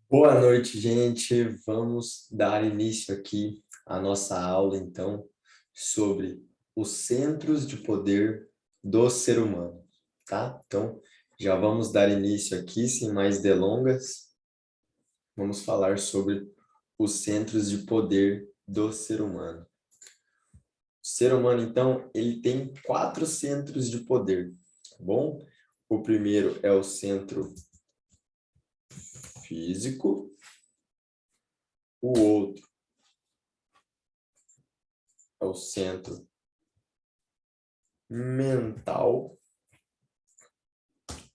Boa noite, gente. Vamos dar início aqui à nossa aula, então, sobre os centros de poder do ser humano, tá? Então, já vamos dar início aqui, sem mais delongas. Vamos falar sobre os centros de poder do ser humano. O ser humano, então, ele tem 4 centros de poder, tá bom? O primeiro é o centro físico, o outro é o centro mental.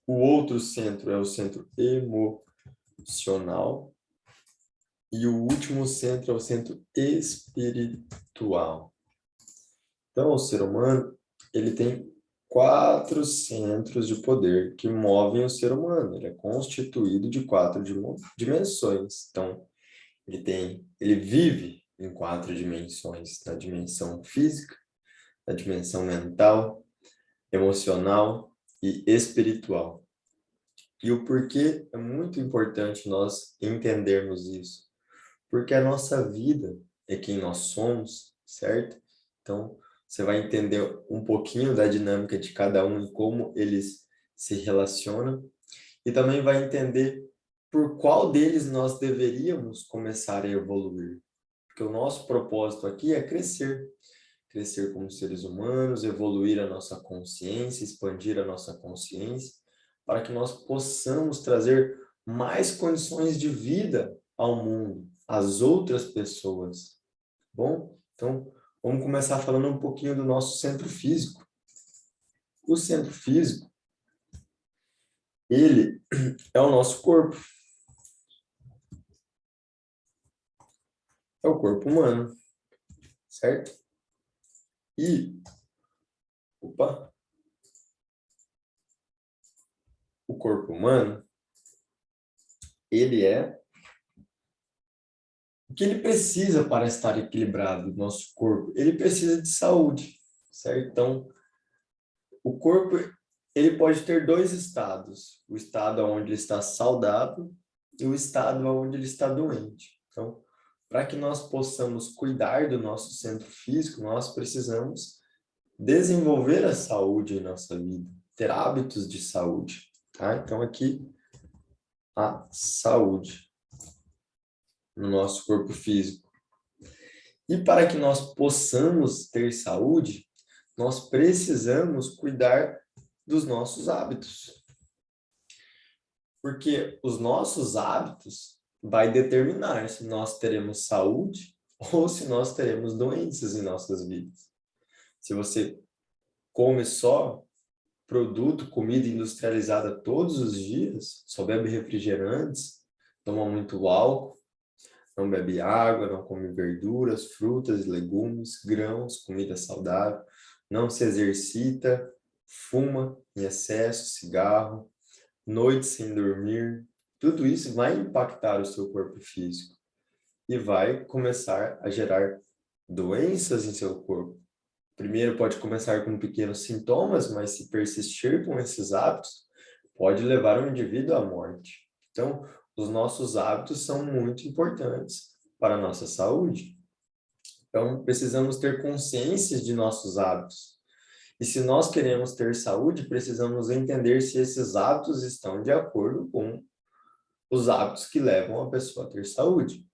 O outro centro é o centro emocional. E o último centro é o centro espiritual. Então, o ser humano, ele tem 4 centros de poder que movem o ser humano. Ele é constituído de 4 dimensões. Então, ele vive em 4 dimensões. Na dimensão física, na dimensão mental, emocional e espiritual. E o porquê é muito importante nós entendermos isso. Porque a nossa vida é quem nós somos, certo? Então, você vai entender um pouquinho da dinâmica de cada um e como eles se relacionam. E também vai entender por qual deles nós deveríamos começar a evoluir. Porque o nosso propósito aqui é crescer. Crescer como seres humanos, evoluir a nossa consciência, expandir a nossa consciência, para que nós possamos trazer mais condições de vida ao mundo, às outras pessoas. Bom, então vamos começar falando um pouquinho do nosso centro físico. O centro físico, ele é o nosso corpo, é o corpo humano, certo? E, opa, o corpo humano, ele é o que ele precisa para estar equilibrado, o nosso corpo? Ele precisa de saúde, certo? Então, o corpo, ele pode ter dois estados. O estado onde ele está saudável e o estado onde ele está doente. Então, para que nós possamos cuidar do nosso centro físico, nós precisamos desenvolver a saúde em nossa vida, ter hábitos de saúde, tá? Então, aqui, a saúde no nosso corpo físico. E para que nós possamos ter saúde, nós precisamos cuidar dos nossos hábitos. Porque os nossos hábitos vai determinar se nós teremos saúde ou se nós teremos doenças em nossas vidas. Se você come só produto, comida industrializada todos os dias, só bebe refrigerantes, toma muito álcool, não bebe água, não come verduras, frutas, legumes, grãos, comida saudável, não se exercita, fuma em excesso, cigarro, noite sem dormir, tudo isso vai impactar o seu corpo físico e vai começar a gerar doenças em seu corpo. Primeiro pode começar com pequenos sintomas, mas se persistir com esses hábitos, pode levar o indivíduo à morte. Então, os nossos hábitos são muito importantes para a nossa saúde. Então, precisamos ter consciência de nossos hábitos. E se nós queremos ter saúde, precisamos entender se esses hábitos estão de acordo com os hábitos que levam a pessoa a ter saúde.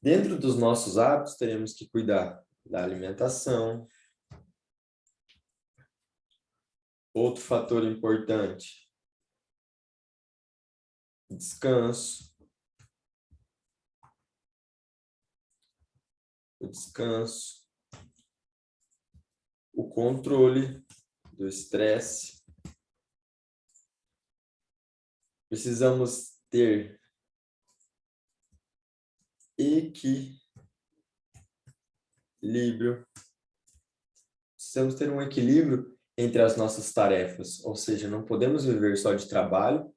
Dentro dos nossos hábitos, teremos que cuidar da alimentação. Outro fator importante, descanso. O descanso, o controle do estresse. Precisamos ter equilíbrio. Precisamos ter um equilíbrio entre as nossas tarefas, ou seja, não podemos viver só de trabalho,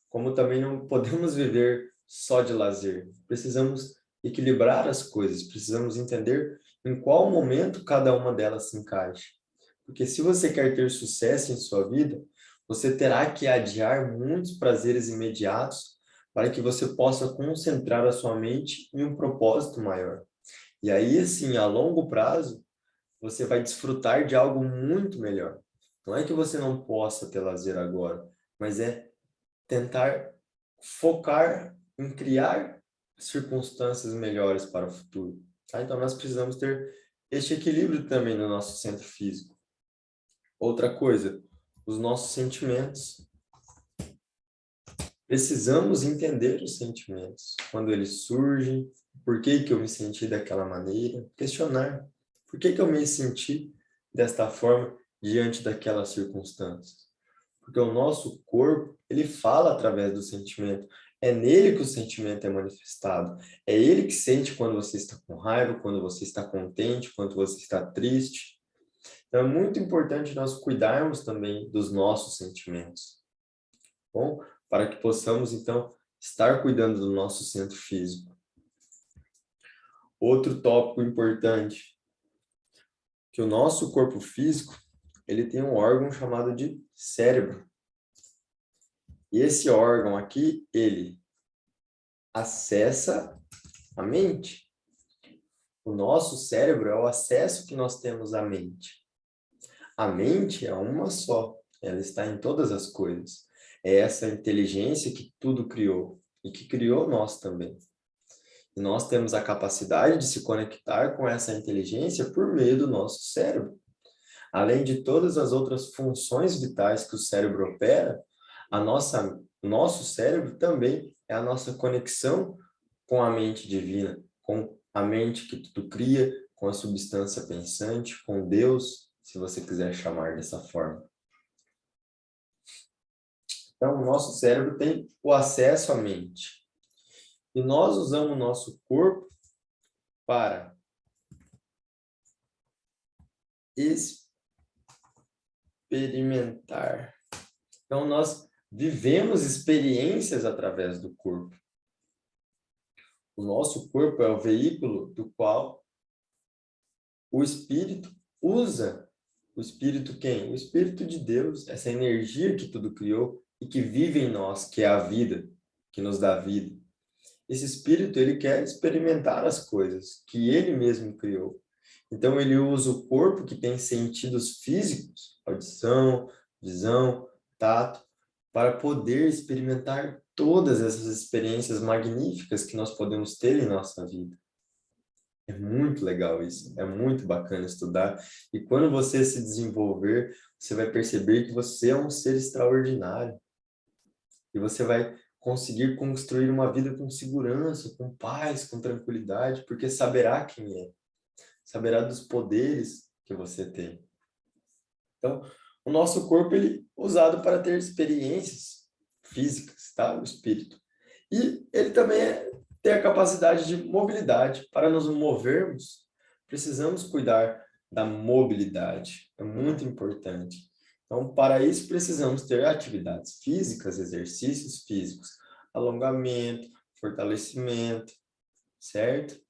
como também não podemos viver só de lazer. Precisamos equilibrar as coisas, precisamos entender em qual momento cada uma delas se encaixa. Porque se você quer ter sucesso em sua vida, você terá que adiar muitos prazeres imediatos para que você possa concentrar a sua mente em um propósito maior. E aí, assim, a longo prazo, você vai desfrutar de algo muito melhor. Não é que você não possa ter lazer agora, mas é tentar focar em criar circunstâncias melhores para o futuro. Tá? Então, nós precisamos ter este equilíbrio também no nosso centro físico. Outra coisa, os nossos sentimentos. Precisamos entender os sentimentos, quando eles surgem, por que que eu me senti daquela maneira, questionar, por que que eu me senti desta forma diante daquelas circunstâncias. Porque o nosso corpo, ele fala através do sentimento, é nele que o sentimento é manifestado, é ele que sente quando você está com raiva, quando você está contente, quando você está triste. Então é muito importante nós cuidarmos também dos nossos sentimentos. Bom, para que possamos, então, estar cuidando do nosso centro físico. Outro tópico importante, que o nosso corpo físico, ele tem um órgão chamado de cérebro. E esse órgão aqui, ele acessa a mente. O nosso cérebro é o acesso que nós temos à mente. A mente é uma só, ela está em todas as coisas. É essa inteligência que tudo criou e que criou nós também. E nós temos a capacidade de se conectar com essa inteligência por meio do nosso cérebro. Além de todas as outras funções vitais que o cérebro opera, nosso cérebro também é a nossa conexão com a mente divina, com a mente que tudo cria, com a substância pensante, com Deus, se você quiser chamar dessa forma. Então, o nosso cérebro tem o acesso à mente. E nós usamos o nosso corpo para experimentar. Então, nós vivemos experiências através do corpo. O nosso corpo é o veículo do qual o Espírito usa. O Espírito quem? O Espírito de Deus, essa energia que tudo criou e que vive em nós, que é a vida, que nos dá vida. Esse Espírito, ele quer experimentar as coisas que ele mesmo criou. Então, ele usa o corpo que tem sentidos físicos, audição, visão, tato, para poder experimentar todas essas experiências magníficas que nós podemos ter em nossa vida. É muito legal isso, é muito bacana estudar. E quando você se desenvolver, você vai perceber que você é um ser extraordinário. E você vai conseguir construir uma vida com segurança, com paz, com tranquilidade, porque saberá quem é. Saberá dos poderes que você tem. Então, o nosso corpo ele é usado para ter experiências físicas, tá? O espírito. E ele também tem a capacidade de mobilidade. Para nos movermos, precisamos cuidar da mobilidade. É muito importante. Então, para isso, precisamos ter atividades físicas, exercícios físicos, alongamento, fortalecimento, certo?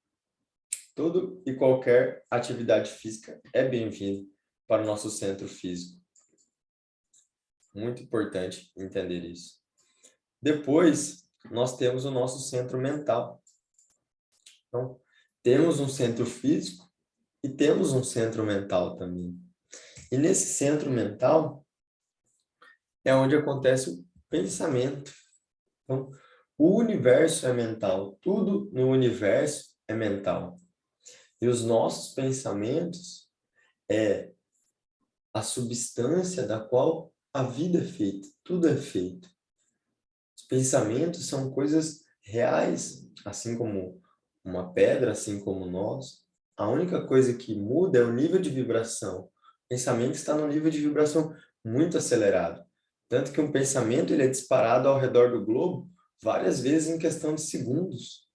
Tudo e qualquer atividade física é bem-vindo para o nosso centro físico. Muito importante entender isso. Depois, nós temos o nosso centro mental. Então, temos um centro físico e temos um centro mental também. E nesse centro mental é onde acontece o pensamento. Então, o universo é mental, tudo no universo é mental. E os nossos pensamentos é a substância da qual a vida é feita, tudo é feito. Os pensamentos são coisas reais, assim como uma pedra, assim como nós. A única coisa que muda é o nível de vibração. O pensamento está num nível de vibração muito acelerado. Tanto que um pensamento ele é disparado ao redor do globo várias vezes em questão de segundos.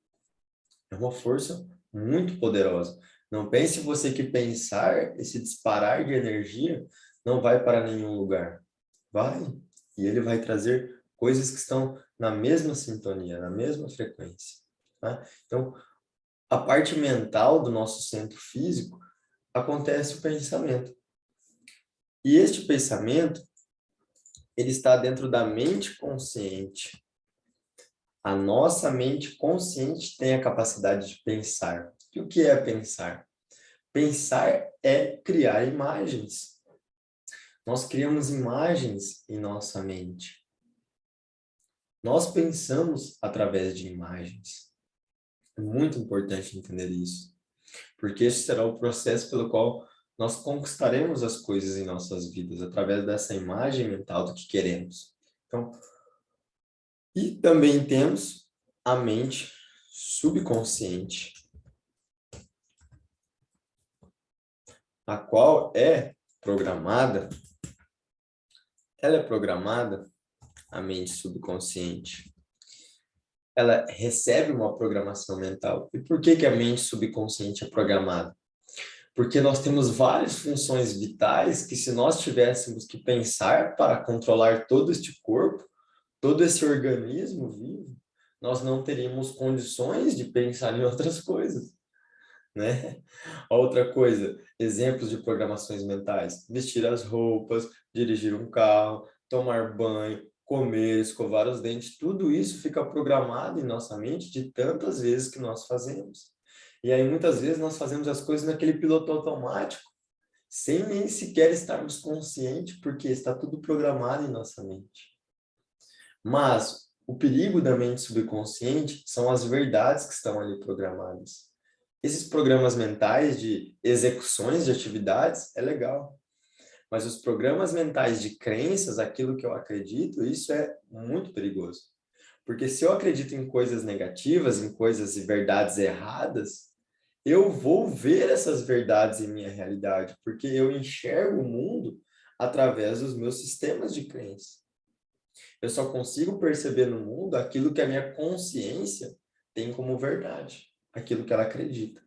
É uma força muito poderosa. Não pense você que pensar, esse disparar de energia, não vai para nenhum lugar. Vai. E ele vai trazer coisas que estão na mesma sintonia, na mesma frequência. Tá? Então, a parte mental do nosso centro físico acontece o pensamento. E este pensamento, ele está dentro da mente consciente. A nossa mente consciente tem a capacidade de pensar. E o que é pensar? Pensar é criar imagens. Nós criamos imagens em nossa mente. Nós pensamos através de imagens. É muito importante entender isso, porque esse será o processo pelo qual nós conquistaremos as coisas em nossas vidas, através dessa imagem mental do que queremos. Então, e também temos a mente subconsciente, a qual ela é programada, a mente subconsciente. Ela recebe uma programação mental. E por que que a mente subconsciente é programada? Porque nós temos várias funções vitais que, se nós tivéssemos que pensar para controlar todo este corpo, todo esse organismo vivo, nós não teríamos condições de pensar em outras coisas, né? Outra coisa, exemplos de programações mentais: vestir as roupas, dirigir um carro, tomar banho, comer, escovar os dentes, tudo isso fica programado em nossa mente de tantas vezes que nós fazemos. E aí, muitas vezes, nós fazemos as coisas naquele piloto automático, sem nem sequer estarmos conscientes, porque está tudo programado em nossa mente. Mas o perigo da mente subconsciente são as verdades que estão ali programadas. Esses programas mentais de execuções de atividades é legal, mas os programas mentais de crenças, aquilo que eu acredito, isso é muito perigoso. Porque se eu acredito em coisas negativas, em coisas e verdades erradas, eu vou ver essas verdades em minha realidade, porque eu enxergo o mundo através dos meus sistemas de crença. Eu só consigo perceber no mundo aquilo que a minha consciência tem como verdade, aquilo que ela acredita.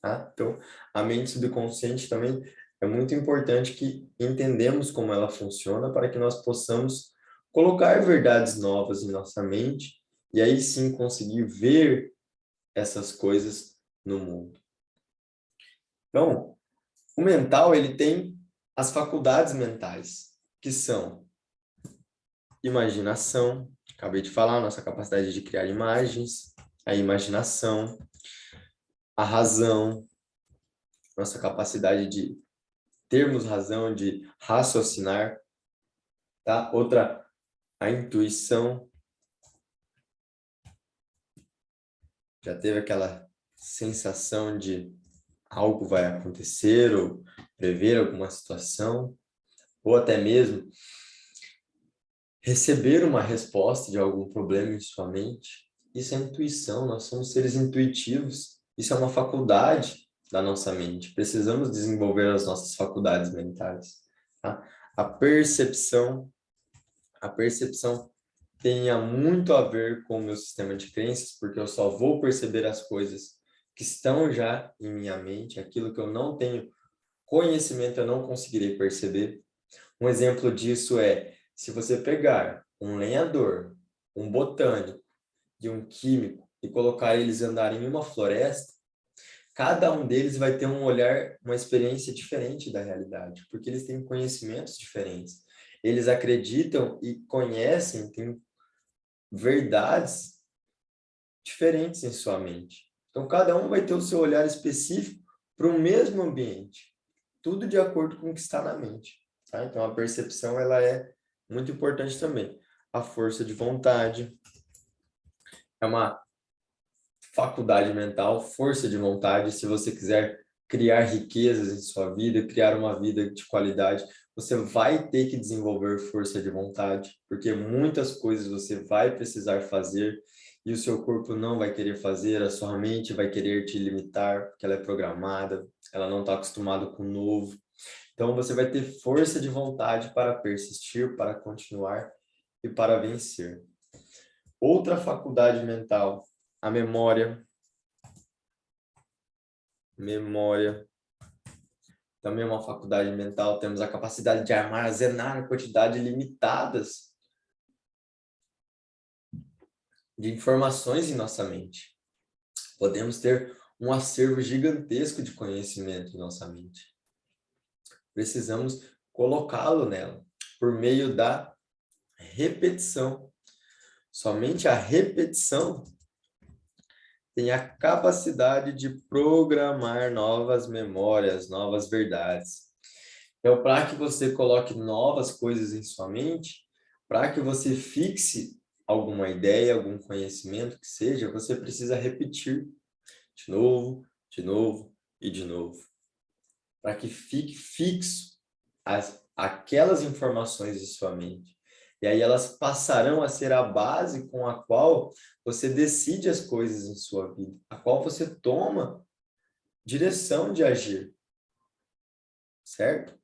Tá? Então, a mente subconsciente também é muito importante que entendemos como ela funciona para que nós possamos colocar verdades novas em nossa mente e aí sim conseguir ver essas coisas no mundo. Então, o mental, ele tem as faculdades mentais, que são imaginação, acabei de falar, nossa capacidade de criar imagens, a imaginação, a razão, nossa capacidade de termos razão, de raciocinar, tá? Outra, a intuição. Já teve aquela sensação de algo vai acontecer ou prever alguma situação, ou até mesmo receber uma resposta de algum problema em sua mente. Isso é intuição, nós somos seres intuitivos. Isso é uma faculdade da nossa mente. Precisamos desenvolver as nossas faculdades mentais, tá? A percepção tenha muito a ver com o meu sistema de crenças, porque eu só vou perceber as coisas que estão já em minha mente, aquilo que eu não tenho conhecimento, eu não conseguirei perceber. Um exemplo disso é, se você pegar um lenhador, um botânico e um químico e colocar eles andarem em uma floresta, cada um deles vai ter um olhar, uma experiência diferente da realidade, porque eles têm conhecimentos diferentes. Eles acreditam e conhecem, têm verdades diferentes em sua mente. Então, cada um vai ter o seu olhar específico para o mesmo ambiente, tudo de acordo com o que está na mente. Tá? Então, a percepção ela é muito importante também. A força de vontade é uma faculdade mental, força de vontade. Se você quiser criar riquezas em sua vida, criar uma vida de qualidade, você vai ter que desenvolver força de vontade, porque muitas coisas você vai precisar fazer e o seu corpo não vai querer fazer, a sua mente vai querer te limitar, porque ela é programada, ela não está acostumada com o novo. Então, você vai ter força de vontade para persistir, para continuar e para vencer. Outra faculdade mental, a memória. Memória. Também é uma faculdade mental. Temos a capacidade de armazenar quantidades limitadas de informações em nossa mente. Podemos ter um acervo gigantesco de conhecimento em nossa mente. Precisamos colocá-lo nela por meio da repetição. Somente a repetição tem a capacidade de programar novas memórias, novas verdades. Então, para que você coloque novas coisas em sua mente, para que você fixe alguma ideia, algum conhecimento que seja, você precisa repetir de novo, de novo e de novo, para que fique fixo aquelas informações em sua mente. E aí elas passarão a ser a base com a qual você decide as coisas em sua vida, a qual você toma direção de agir, certo?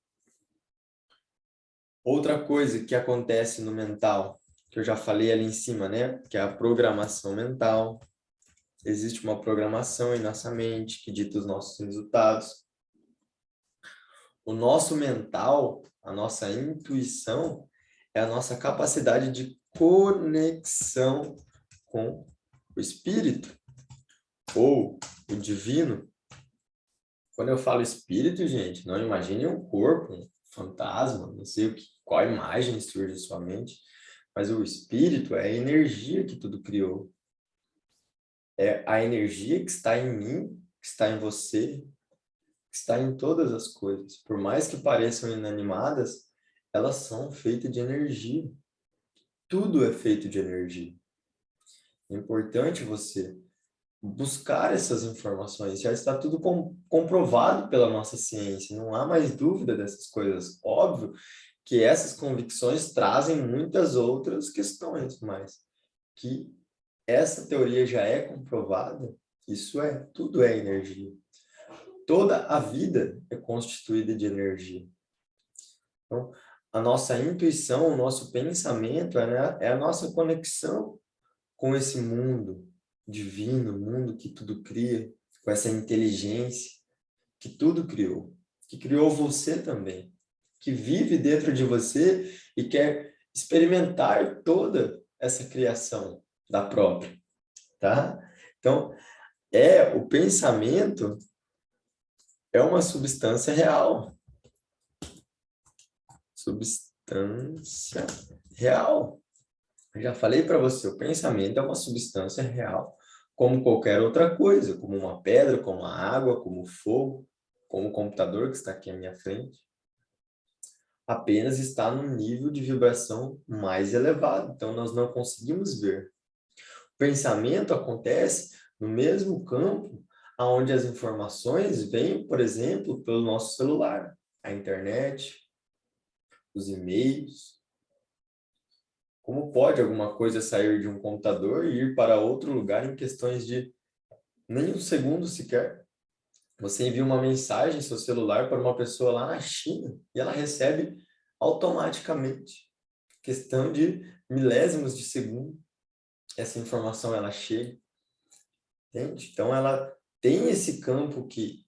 Outra coisa que acontece no mental, que eu já falei ali em cima, né? Que é a programação mental. Existe uma programação em nossa mente que dita os nossos resultados. O nosso mental, a nossa intuição, é a nossa capacidade de conexão com o espírito ou o divino. Quando eu falo espírito, gente, não imagine um corpo, um fantasma, não sei qual imagem surge em sua mente, mas o espírito é a energia que tudo criou. É a energia que está em mim, que está em você, que está em todas as coisas. Por mais que pareçam inanimadas, elas são feitas de energia. Tudo é feito de energia. É importante você buscar essas informações. Já está tudo comprovado pela nossa ciência. Não há mais dúvida dessas coisas. Óbvio que essas convicções trazem muitas outras questões, mas que essa teoria já é comprovada, isso é, tudo é energia. Toda a vida é constituída de energia. Então, a nossa intuição, o nosso pensamento é a nossa conexão com esse mundo divino, mundo que tudo cria, com essa inteligência que tudo criou, que criou você também, que vive dentro de você e quer experimentar toda essa criação da própria, tá? Então, o pensamento é uma substância real. Substância real. Eu já falei para você, o pensamento é uma substância real, como qualquer outra coisa, como uma pedra, como a água, como o fogo, como o computador que está aqui à minha frente. Apenas está num nível de vibração mais elevado, então nós não conseguimos ver. O pensamento acontece no mesmo campo onde as informações vêm, por exemplo, pelo nosso celular, a internet, os e-mails. Como pode alguma coisa sair de um computador e ir para outro lugar em questões de nem um segundo sequer? Você envia uma mensagem em seu celular para uma pessoa lá na China e ela recebe automaticamente. Questão de milésimos de segundo. Essa informação ela chega, entende? Então ela tem esse campo que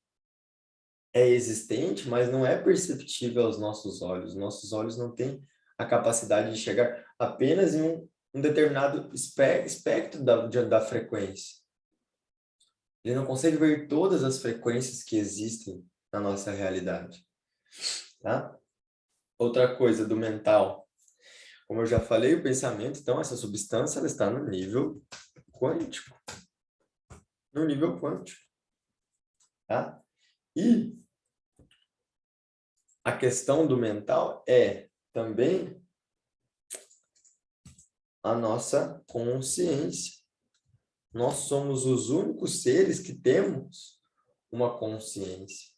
é existente, mas não é perceptível aos nossos olhos. Nossos olhos não têm a capacidade de chegar apenas em um determinado espectro da frequência. Ele não consegue ver todas as frequências que existem na nossa realidade, tá? Outra coisa do mental, como eu já falei, o pensamento, então, essa substância, ela está no nível quântico. No nível quântico, tá? E a questão do mental é também a nossa consciência. Nós somos os únicos seres que temos uma consciência.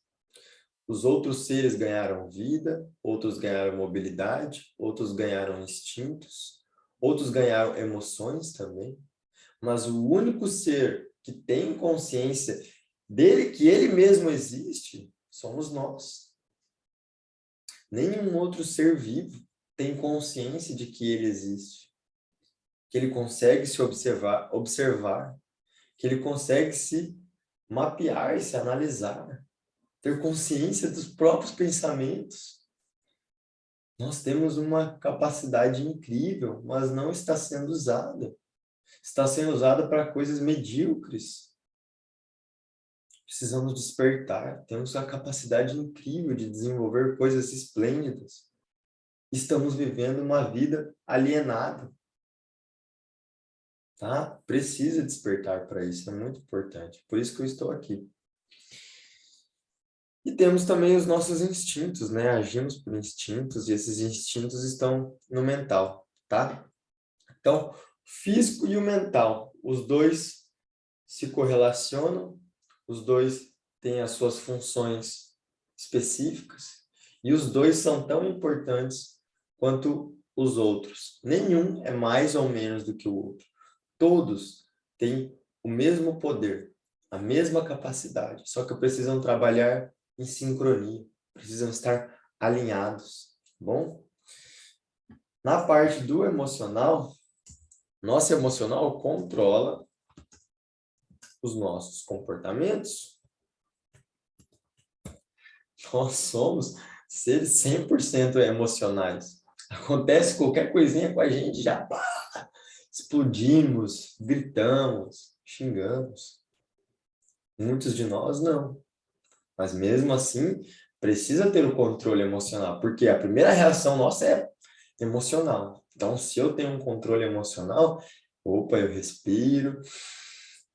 Os outros seres ganharam vida, outros ganharam mobilidade, outros ganharam instintos, outros ganharam emoções também. Mas o único ser que tem consciência dele, que ele mesmo existe, somos nós. Nenhum outro ser vivo tem consciência de que ele existe, que ele consegue se observar, que ele consegue se mapear, se analisar, ter consciência dos próprios pensamentos. Nós temos uma capacidade incrível, mas não está sendo usada. Está sendo usada para coisas medíocres. Precisamos despertar. Temos a capacidade incrível de desenvolver coisas esplêndidas. Estamos vivendo uma vida alienada. tá? Precisa despertar para isso, é muito importante. Por isso que eu estou aqui. E temos também os nossos instintos, né? Agimos por instintos e esses instintos estão no mental, tá? Então, o físico e o mental, os dois se correlacionam, os dois têm as suas funções específicas e os dois são tão importantes quanto os outros. Nenhum é mais ou menos do que o outro. Todos têm o mesmo poder, a mesma capacidade, só que precisam trabalhar em sincronia, precisam estar alinhados, tá bom? Na parte do emocional, nosso emocional controla os nossos comportamentos. Nós somos seres 100% emocionais. Acontece qualquer coisinha com a gente, já explodimos, gritamos, xingamos. Muitos de nós não. Mas mesmo assim, precisa ter o controle emocional, porque a primeira reação nossa é emocional. Então, se eu tenho um controle emocional, opa, eu respiro,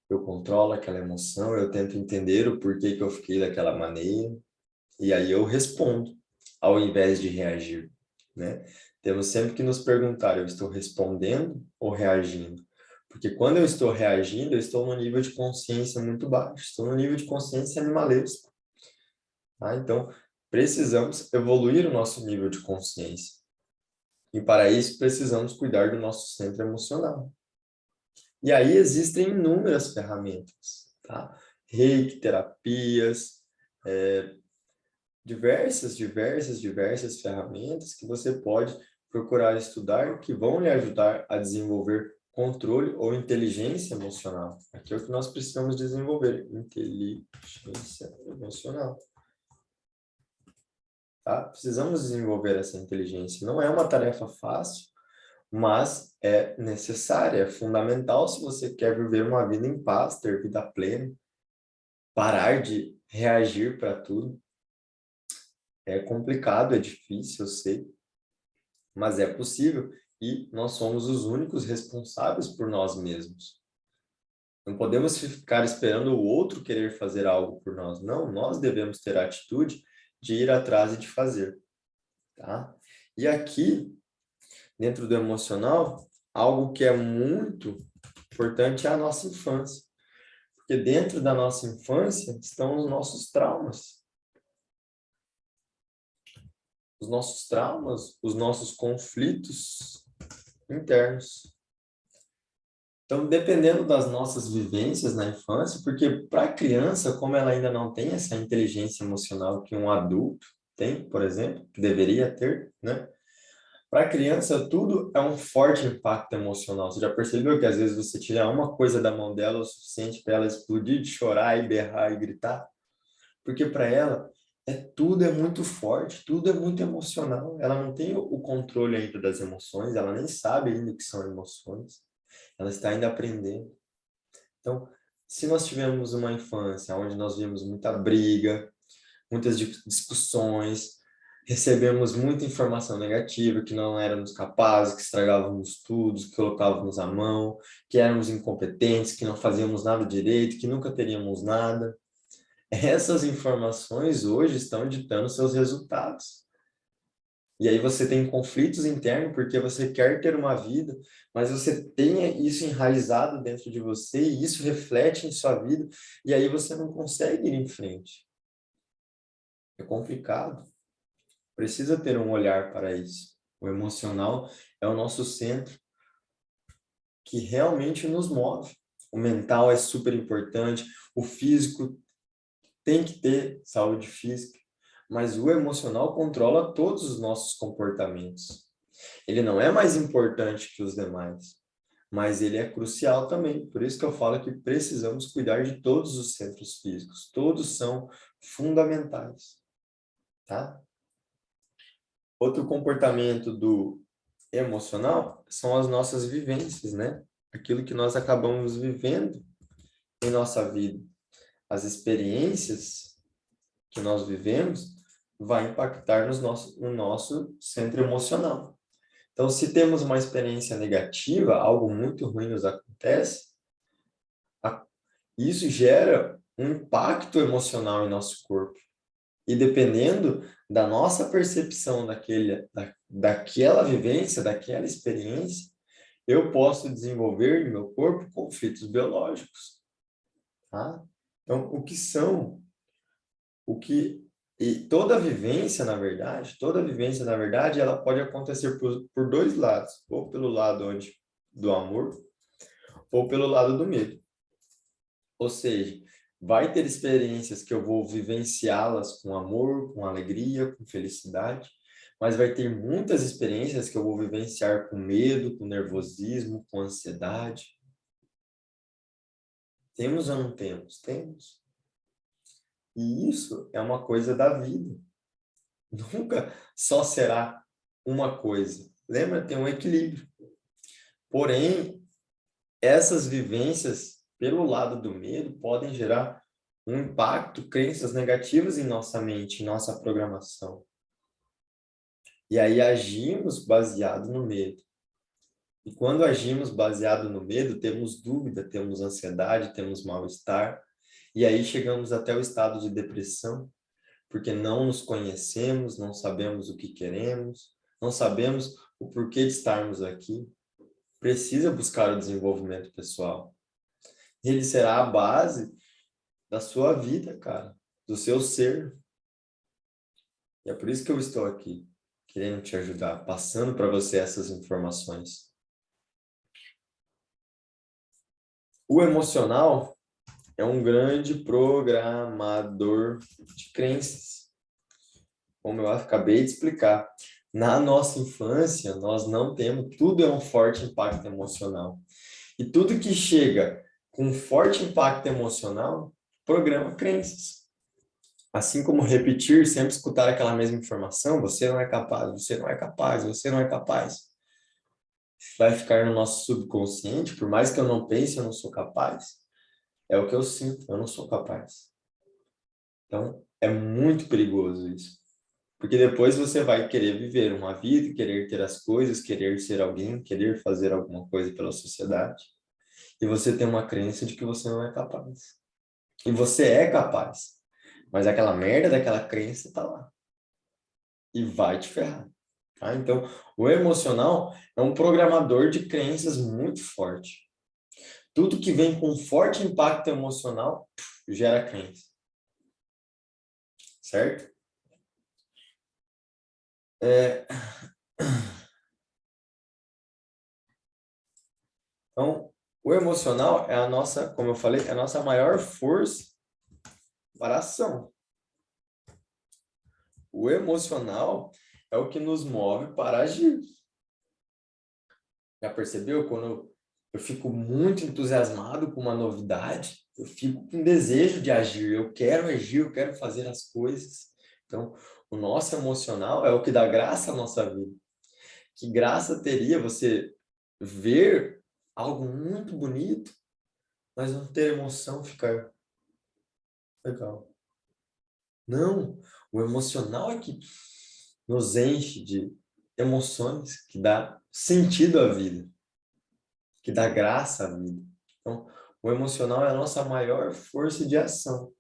eu controlo aquela emoção, eu tento entender o porquê que eu fiquei daquela maneira, e aí eu respondo, ao invés de reagir, né? Temos sempre que nos perguntar, eu estou respondendo ou reagindo? Porque quando eu estou reagindo, eu estou num nível de consciência muito baixo, estou no nível de consciência animalesco, tá? Então, precisamos evoluir o nosso nível de consciência. E para isso, precisamos cuidar do nosso centro emocional. E aí existem inúmeras ferramentas, tá? Reiki, terapias, diversas ferramentas que você pode procurar estudar que vão lhe ajudar a desenvolver controle ou inteligência emocional. Aqui é o que nós precisamos desenvolver, inteligência emocional. Tá? Precisamos desenvolver essa inteligência. Não é uma tarefa fácil, mas é necessária, é fundamental se você quer viver uma vida em paz, ter vida plena, parar de reagir para tudo. É complicado, é difícil, eu sei, mas é possível e nós somos os únicos responsáveis por nós mesmos. Não podemos ficar esperando o outro querer fazer algo por nós. Não, nós devemos ter a atitude de ir atrás e de fazer, tá? E aqui, dentro do emocional, algo que é muito importante é a nossa infância. Porque dentro da nossa infância estão os nossos traumas. Os nossos traumas, os nossos conflitos internos. Então, dependendo das nossas vivências na infância, porque para a criança, como ela ainda não tem essa inteligência emocional que um adulto tem, por exemplo, que deveria ter, né? Para a criança, tudo é um forte impacto emocional. Você já percebeu que às vezes você tira uma coisa da mão dela o suficiente para ela explodir, de chorar e berrar e gritar? Porque para ela, tudo é muito forte, tudo é muito emocional. Ela não tem o controle ainda das emoções, ela nem sabe ainda o que são emoções. Ela está ainda aprendendo. Então, se nós tivemos uma infância onde nós vimos muita briga, muitas discussões, recebemos muita informação negativa, que não éramos capazes, que estragávamos tudo, que colocávamos à mão, que éramos incompetentes, que não fazíamos nada direito, que nunca teríamos nada. Essas informações hoje estão ditando seus resultados. E aí você tem conflitos internos porque você quer ter uma vida, mas você tem isso enraizado dentro de você e isso reflete em sua vida e aí você não consegue ir em frente. É complicado. Precisa ter um olhar para isso. O emocional é o nosso centro que realmente nos move. O mental é super importante, o físico tem que ter saúde física, mas o emocional controla todos os nossos comportamentos. Ele não é mais importante que os demais, mas ele é crucial também. Por isso que eu falo que precisamos cuidar de todos os centros físicos. Todos são fundamentais, tá? Outro comportamento do emocional são as nossas vivências, né? Aquilo que nós acabamos vivendo em nossa vida. As experiências que nós vivemos vai impactar no nosso centro emocional. Então, se temos uma experiência negativa, algo muito ruim nos acontece, isso gera um impacto emocional em nosso corpo. E dependendo da nossa percepção daquela vivência, daquela experiência, eu posso desenvolver em meu corpo conflitos biológicos, tá? Então, e toda vivência, na verdade, ela pode acontecer por dois lados, ou pelo lado do amor, ou pelo lado do medo. Ou seja, vai ter experiências que eu vou vivenciá-las com amor, com alegria, com felicidade, mas vai ter muitas experiências que eu vou vivenciar com medo, com nervosismo, com ansiedade. Temos ou não temos? Temos. E isso é uma coisa da vida. Nunca só será uma coisa. Lembra? Tem um equilíbrio. Porém, essas vivências, pelo lado do medo, podem gerar um impacto, crenças negativas em nossa mente, em nossa programação. E aí agimos baseado no medo. E quando agimos baseado no medo, temos dúvida, temos ansiedade, temos mal-estar. E aí chegamos até o estado de depressão, porque não nos conhecemos, não sabemos o que queremos, não sabemos o porquê de estarmos aqui. Precisa buscar o desenvolvimento pessoal. Ele será a base da sua vida, cara, do seu ser. E é por isso que eu estou aqui, querendo te ajudar, passando para você essas informações. O emocional é um grande programador de crenças. Como eu acabei de explicar, na nossa infância, nós não temos, tudo é um forte impacto emocional. E tudo que chega com forte impacto emocional, programa crenças. Assim como repetir, sempre escutar aquela mesma informação, você não é capaz, você não é capaz, você não é capaz. Vai ficar no nosso subconsciente, por mais que eu não pense, eu não sou capaz. É o que eu sinto, eu não sou capaz. Então, é muito perigoso isso. Porque depois você vai querer viver uma vida, querer ter as coisas, querer ser alguém, querer fazer alguma coisa pela sociedade. E você tem uma crença de que você não é capaz. E você é capaz. Mas aquela merda daquela crença tá lá. E vai te ferrar. Tá? Então, o emocional é um programador de crenças muito forte. Tudo que vem com forte impacto emocional gera crença. Certo? Então, o emocional é a nossa, como eu falei, é a nossa maior força para a ação. O emocional é o que nos move para agir. Já percebeu? Quando eu fico muito entusiasmado com uma novidade, eu fico com desejo de agir. Eu quero agir, eu quero fazer as coisas. Então, o nosso emocional é o que dá graça à nossa vida. Que graça teria você ver algo muito bonito, mas não ter emoção, ficar legal. Não, o emocional é que nos enche de emoções, que dá sentido à vida, que dá graça à vida. Então, o emocional é a nossa maior força de ação.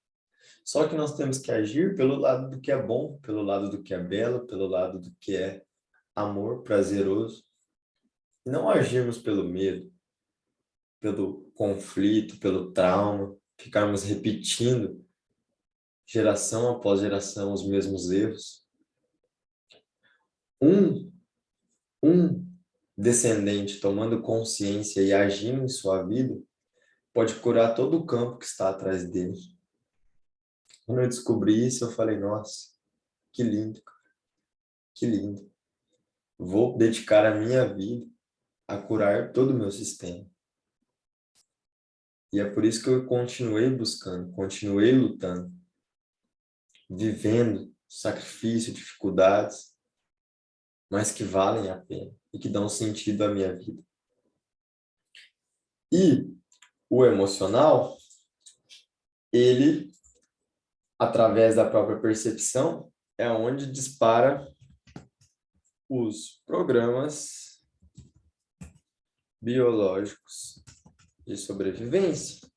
Só que nós temos que agir pelo lado do que é bom, pelo lado do que é belo, pelo lado do que é amor, prazeroso. E não agirmos pelo medo, pelo conflito, pelo trauma, ficarmos repetindo geração após geração os mesmos erros. Um descendente tomando consciência e agindo em sua vida pode curar todo o campo que está atrás dele. Quando eu descobri isso, eu falei, nossa, que lindo, que lindo. Vou dedicar a minha vida a curar todo o meu sistema. E é por isso que eu continuei buscando, continuei lutando, vivendo sacrifício, dificuldades, mas que valem a pena e que dão sentido à minha vida. E o emocional, ele, através da própria percepção, é onde dispara os programas biológicos de sobrevivência.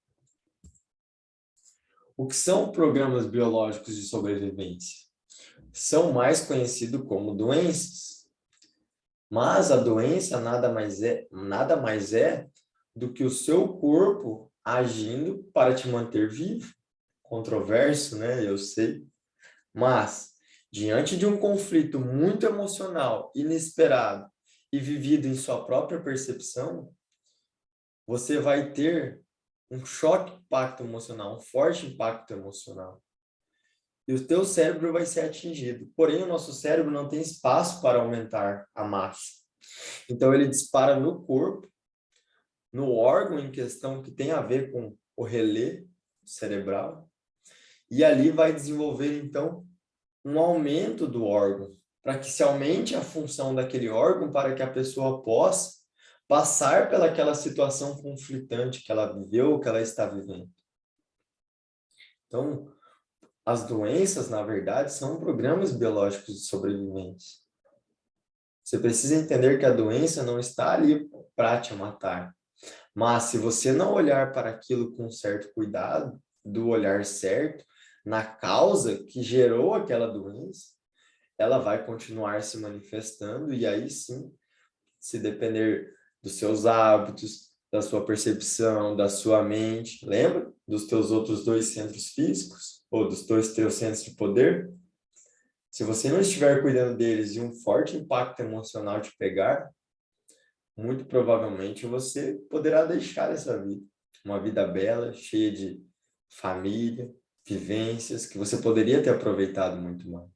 O que são programas biológicos de sobrevivência? São mais conhecidos como doenças. Mas a doença nada mais é do que o seu corpo agindo para te manter vivo. Controverso, né? Eu sei. Mas, diante de um conflito muito emocional, inesperado e vivido em sua própria percepção, você vai ter um choque impacto emocional, um forte impacto emocional. E o teu cérebro vai ser atingido. Porém, o nosso cérebro não tem espaço para aumentar a massa. Então, ele dispara no corpo, no órgão em questão que tem a ver com o relé cerebral, e ali vai desenvolver, então, um aumento do órgão, para que se aumente a função daquele órgão para que a pessoa possa passar pelaquela situação conflitante que ela viveu, que ela está vivendo. Então, as doenças, na verdade, são programas biológicos de sobrevivência. Você precisa entender que a doença não está ali para te matar. Mas se você não olhar para aquilo com certo cuidado, do olhar certo, na causa que gerou aquela doença, ela vai continuar se manifestando e aí sim, se depender dos seus hábitos, da sua percepção, da sua mente, lembra dos teus outros 2 centros físicos ou dos teus centros de poder? Se você não estiver cuidando deles e um forte impacto emocional te pegar, muito provavelmente você poderá deixar essa vida. Uma vida bela, cheia de família, vivências, que você poderia ter aproveitado muito mais.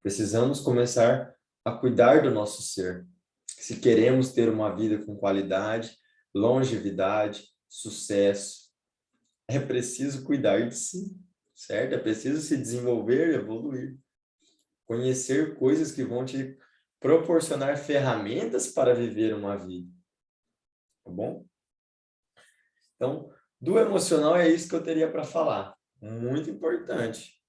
Precisamos começar a cuidar do nosso ser. Se queremos ter uma vida com qualidade, longevidade, sucesso, é preciso cuidar de si, certo? É preciso se desenvolver, evoluir. Conhecer coisas que vão te proporcionar ferramentas para viver uma vida. Tá bom? Então, do emocional é isso que eu teria para falar. Muito importante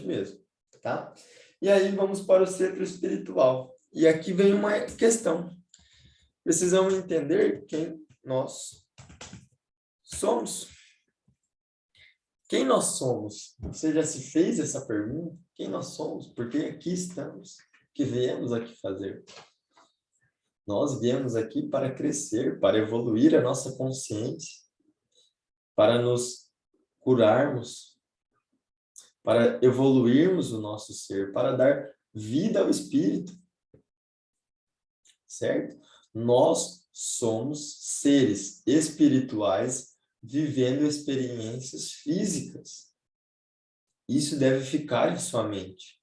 mesmo, tá? E aí vamos para o centro espiritual. E aqui vem uma questão. Precisamos entender quem nós somos. Quem nós somos? Você já se fez essa pergunta? Quem nós somos? Por que aqui estamos? O que viemos aqui fazer? Nós viemos aqui para crescer, para evoluir a nossa consciência, para nos curarmos, para evoluirmos o nosso ser, para dar vida ao espírito. Certo? Nós somos seres espirituais vivendo experiências físicas. Isso deve ficar em sua mente.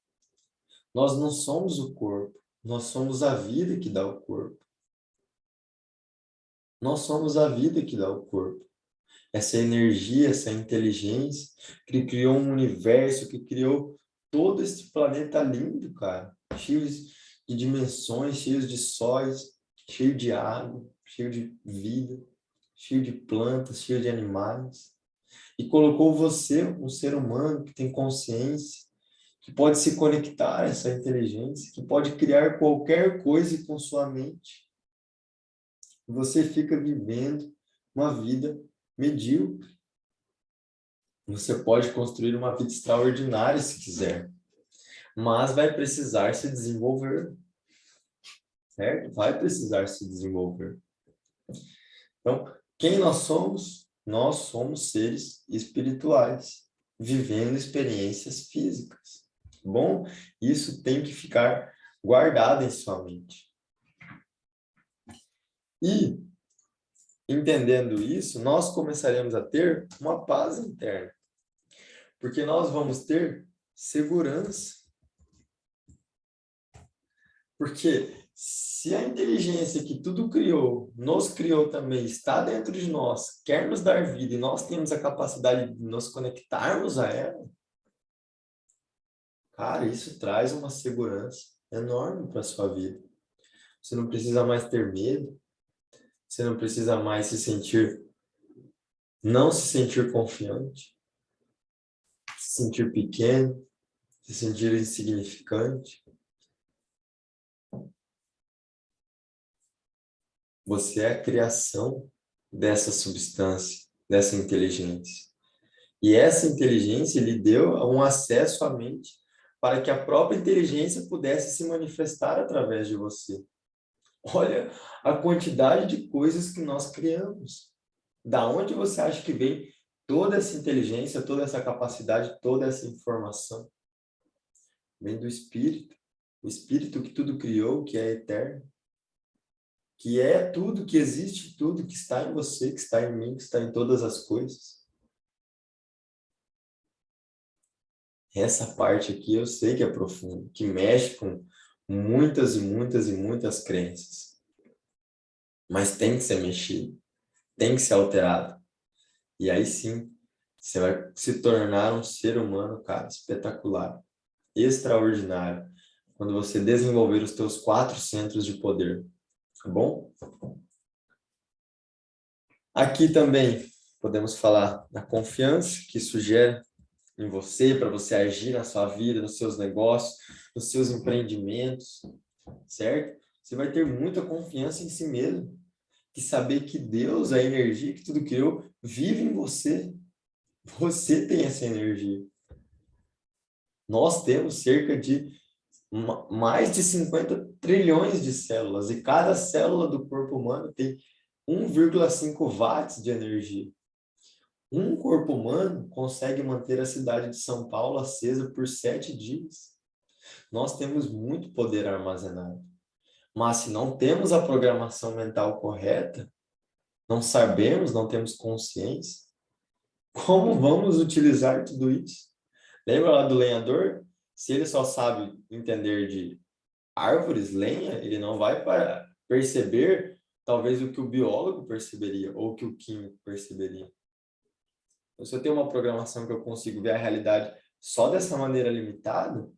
Nós não somos o corpo, nós somos a vida que dá o corpo. Nós somos a vida que dá o corpo. Essa energia, essa inteligência que criou um universo, que criou todo esse planeta lindo, cara. Cheio de dimensões, cheio de sóis, cheio de água, cheio de vida, cheio de plantas, cheio de animais. E colocou você, um ser humano que tem consciência, que pode se conectar a essa inteligência, que pode criar qualquer coisa com sua mente. Você fica vivendo uma vida medíocre. Você pode construir uma vida extraordinária se quiser, mas vai precisar se desenvolver, certo? Vai precisar se desenvolver. Então, quem nós somos? Nós somos seres espirituais, vivendo experiências físicas. Bom, isso tem que ficar guardado em sua mente. E, entendendo isso, nós começaremos a ter uma paz interna. Porque nós vamos ter segurança. Porque se a inteligência que tudo criou, nos criou também, está dentro de nós, quer nos dar vida e nós temos a capacidade de nos conectarmos a ela, cara, isso traz uma segurança enorme para a sua vida. Você não precisa mais ter medo, você não precisa mais não se sentir confiante, se sentir pequeno, se sentir insignificante. Você é a criação dessa substância, dessa inteligência. E essa inteligência lhe deu um acesso à mente para que a própria inteligência pudesse se manifestar através de você. Olha a quantidade de coisas que nós criamos. Da onde você acha que vem toda essa inteligência, toda essa capacidade, toda essa informação? Vem do Espírito. O Espírito que tudo criou, que é eterno. Que é tudo que existe, tudo que está em você, que está em mim, que está em todas as coisas. Essa parte aqui eu sei que é profunda, que mexe com muitas e muitas e muitas crenças. Mas tem que ser mexido, tem que ser alterado. E aí sim, você vai se tornar um ser humano, cara, espetacular, extraordinário, quando você desenvolver os teus 4 centros de poder, tá bom? Aqui também podemos falar da confiança que sugere em você, para você agir na sua vida, nos seus negócios, nos seus empreendimentos, certo? Você vai ter muita confiança em si mesmo, e saber que Deus, a energia que tudo criou, vive em você. Você tem essa energia. Nós temos cerca de mais de 50 trilhões de células, e cada célula do corpo humano tem 1,5 watts de energia. Um corpo humano consegue manter a cidade de São Paulo acesa por 7 dias. Nós temos muito poder armazenado. Mas se não temos a programação mental correta, não sabemos, não temos consciência, como vamos utilizar tudo isso? Lembra lá do lenhador? Se ele só sabe entender de árvores, lenha, ele não vai perceber talvez o que o biólogo perceberia ou o que o químico perceberia. Então, se eu tenho uma programação que eu consigo ver a realidade só dessa maneira limitada,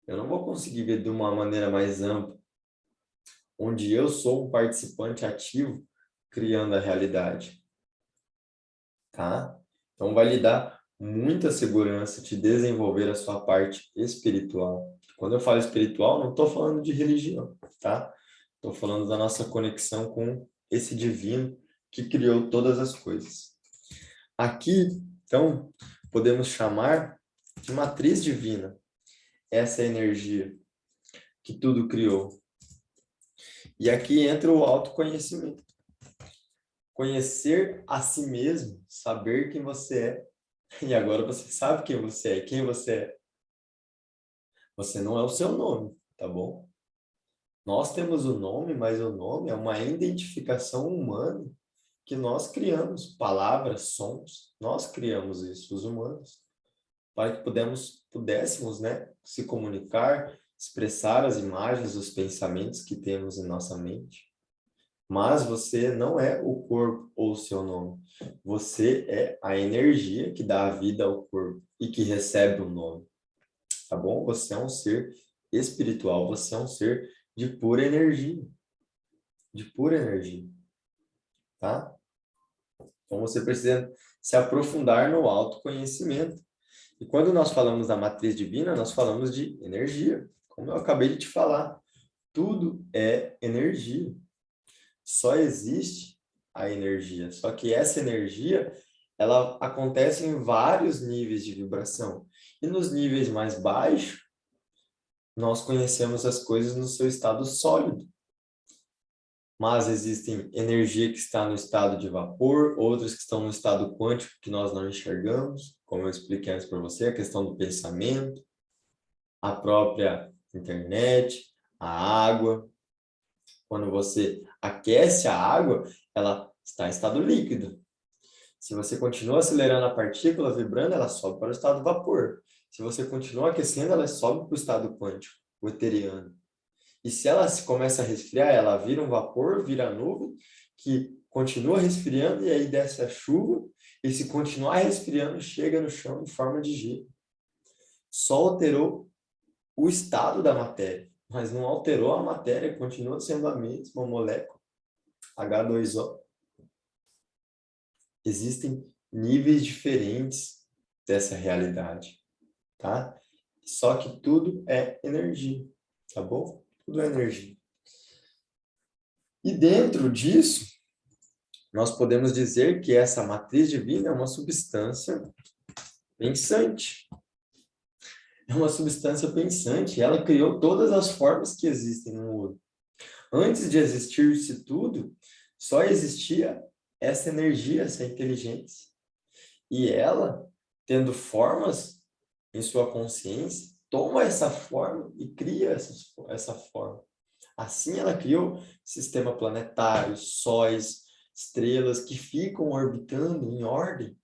eu não vou conseguir ver de uma maneira mais ampla, onde eu sou um participante ativo criando a realidade, tá? Então vai lhe dar muita segurança te desenvolver a sua parte espiritual. Quando eu falo espiritual, não estou falando de religião, tá? Estou falando da nossa conexão com esse divino que criou todas as coisas. Aqui, então, podemos chamar de matriz divina essa energia que tudo criou. E aqui entra o autoconhecimento. Conhecer a si mesmo, saber quem você é. E agora você sabe quem você é, quem você é. Você não é o seu nome, tá bom? Nós temos o nome, mas o nome é uma identificação humana que nós criamos, palavras, sons, nós criamos isso, os humanos, para que pudéssemos, né, se comunicar, expressar as imagens, os pensamentos que temos em nossa mente. Mas você não é o corpo ou o seu nome. Você é a energia que dá a vida ao corpo e que recebe o nome. Tá bom? Você é um ser espiritual, você é um ser de pura energia. De pura energia. Tá? Então você precisa se aprofundar no autoconhecimento. E quando nós falamos da matriz divina, nós falamos de energia. Como eu acabei de te falar, tudo é energia. Só existe a energia. Só que essa energia, ela acontece em vários níveis de vibração. E nos níveis mais baixos, nós conhecemos as coisas no seu estado sólido. Mas existem energia que está no estado de vapor, outras que estão no estado quântico que nós não enxergamos, como eu expliquei antes para você, a questão do pensamento, a própria internet, a água. Quando você aquece a água, ela está em estado líquido. Se você continua acelerando a partícula, vibrando, ela sobe para o estado vapor. Se você continua aquecendo, ela sobe para o estado quântico, o eteriano. E se ela começa a resfriar, ela vira um vapor, vira nuvem, que continua resfriando e aí desce a chuva. E se continuar resfriando, chega no chão em forma de gelo. Só alterou o estado da matéria, mas não alterou a matéria, continua sendo a mesma molécula, H2O. Existem níveis diferentes dessa realidade, tá? Só que tudo é energia, tá bom? Tudo é energia. E dentro disso, nós podemos dizer que essa matriz divina é uma substância pensante. É uma substância pensante. Ela criou todas as formas que existem no mundo. Antes de existir isso tudo, só existia essa energia, essa inteligência. E ela, tendo formas em sua consciência, toma essa forma e cria essa forma. Assim ela criou sistema planetário, sóis, estrelas que ficam orbitando em ordem.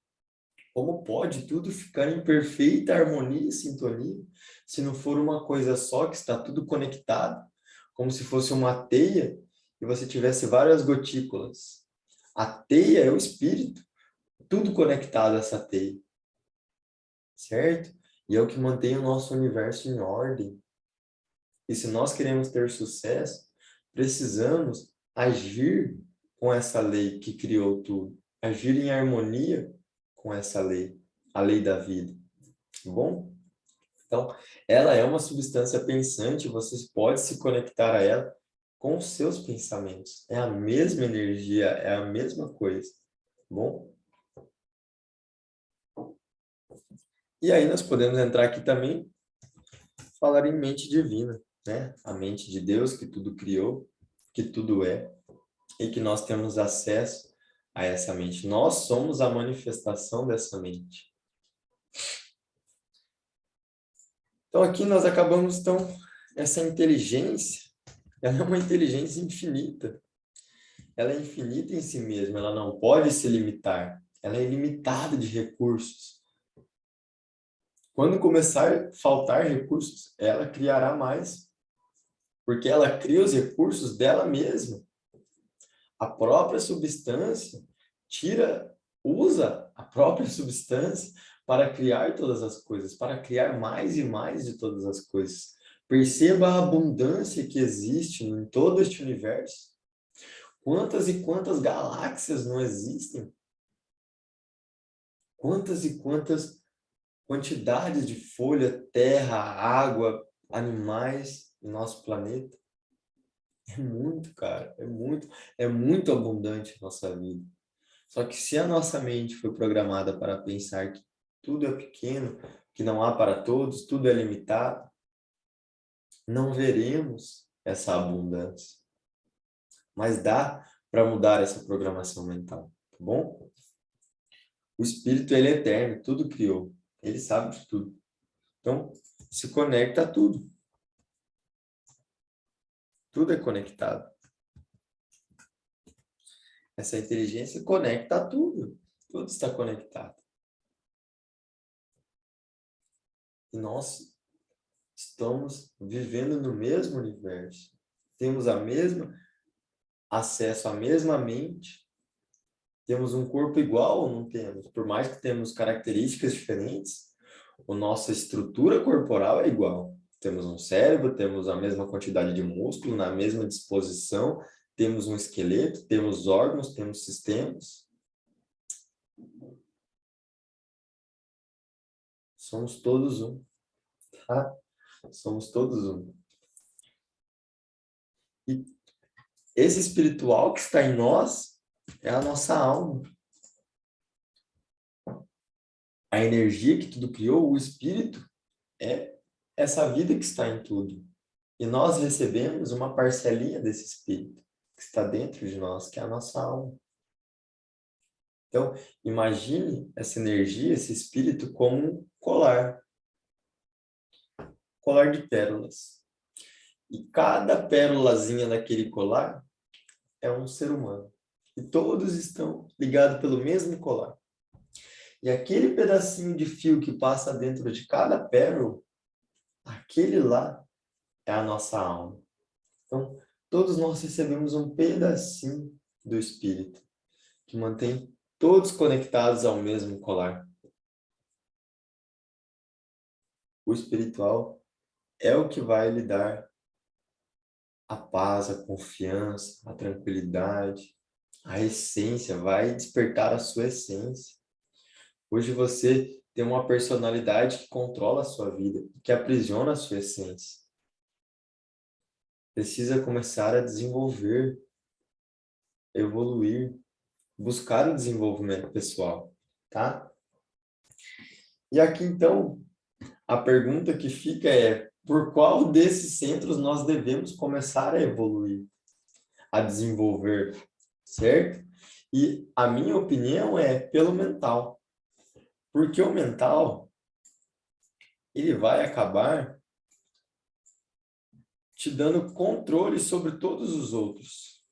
Como pode tudo ficar em perfeita harmonia e sintonia, se não for uma coisa só que está tudo conectado, como se fosse uma teia e você tivesse várias gotículas. A teia é o espírito, tudo conectado a essa teia, certo? E é o que mantém o nosso universo em ordem. E se nós queremos ter sucesso, precisamos agir com essa lei que criou tudo, agir em harmonia com essa lei, a lei da vida, tá bom? Então, ela é uma substância pensante, você pode se conectar a ela com os seus pensamentos. É a mesma energia, é a mesma coisa, tá bom? E aí nós podemos entrar aqui também, falar em mente divina, né? A mente de Deus que tudo criou, que tudo é, e que nós temos acesso a essa mente. Nós somos a manifestação dessa mente. Então aqui nós acabamos, então, essa inteligência, ela é uma inteligência infinita. Ela é infinita em si mesma, ela não pode se limitar. Ela é ilimitada de recursos. Quando começar a faltar recursos, ela criará mais, porque ela cria os recursos dela mesma. A própria substância usa a própria substância para criar todas as coisas, para criar mais e mais de todas as coisas. Perceba a abundância que existe em todo este universo. Quantas e quantas galáxias não existem? Quantas e quantas quantidades de folha, terra, água, animais no nosso planeta? É muito, cara, é muito abundante a nossa vida. Só que se a nossa mente foi programada para pensar que tudo é pequeno, que não há para todos, tudo é limitado, não veremos essa abundância. Mas dá para mudar essa programação mental, tá bom? O espírito, ele é eterno, tudo criou. Ele sabe de tudo. Então, se conecta a tudo. Tudo é conectado. Essa inteligência conecta a tudo. Tudo está conectado. E nós estamos vivendo no mesmo universo. Temos a mesma acesso à mesma mente. Temos um corpo igual ou não temos? Por mais que temos características diferentes, a nossa estrutura corporal é igual. Temos um cérebro, temos a mesma quantidade de músculo, na mesma disposição, temos um esqueleto, temos órgãos, temos sistemas. Somos todos um, tá? Somos todos um. E esse espiritual que está em nós é a nossa alma. A energia que tudo criou, o espírito, é essa vida que está em tudo. E nós recebemos uma parcelinha desse espírito que está dentro de nós, que é a nossa alma. Então, imagine essa energia, esse espírito como um colar de pérolas. E cada pérolazinha daquele colar é um ser humano. E todos estão ligados pelo mesmo colar. E aquele pedacinho de fio que passa dentro de cada pérola, aquele lá é a nossa alma. Então, todos nós recebemos um pedacinho do Espírito, que mantém todos conectados ao mesmo colar. O espiritual é o que vai lhe dar a paz, a confiança, a tranquilidade, a essência, vai despertar a sua essência. Hoje você tem uma personalidade que controla a sua vida, que aprisiona a sua essência. Precisa começar a desenvolver evoluir, buscar o desenvolvimento pessoal, tá? E aqui, então, a pergunta que fica é: por qual desses centros nós devemos começar a evoluir, a desenvolver, certo? E a minha opinião é pelo mental, porque o mental, ele vai acabar te dando controle sobre todos os outros.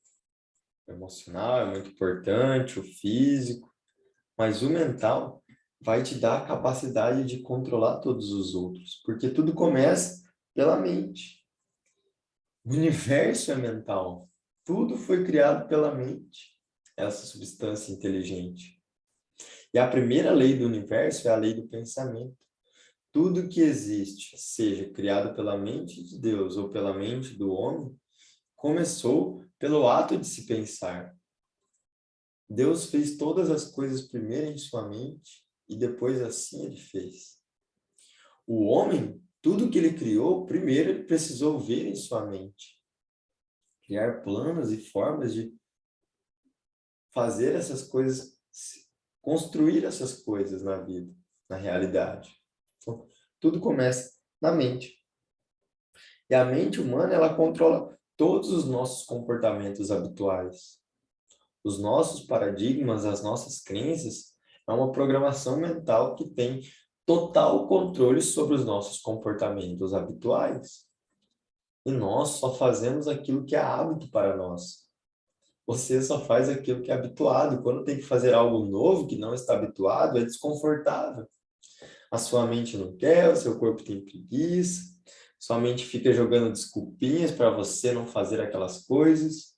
O emocional é muito importante, o físico, mas o mental vai te dar a capacidade de controlar todos os outros, porque tudo começa pela mente. O universo é mental. Tudo foi criado pela mente, essa substância inteligente. E a primeira lei do universo é a lei do pensamento. Tudo que existe, seja criado pela mente de Deus ou pela mente do homem, começou pelo ato de se pensar. Deus fez todas as coisas primeiro em sua mente e depois assim ele fez. O homem, tudo que ele criou, primeiro ele precisou ver em sua mente. Criar planos e formas de fazer essas coisas, construir essas coisas na vida, na realidade. Então, tudo começa na mente. E a mente humana, ela controla todos os nossos comportamentos habituais. Os nossos paradigmas, as nossas crenças, é uma programação mental que tem total controle sobre os nossos comportamentos habituais. E nós só fazemos aquilo que é hábito para nós. Você só faz aquilo que é habituado. Quando tem que fazer algo novo que não está habituado, é desconfortável. A sua mente não quer, o seu corpo tem preguiça, sua mente fica jogando desculpinhas para você não fazer aquelas coisas,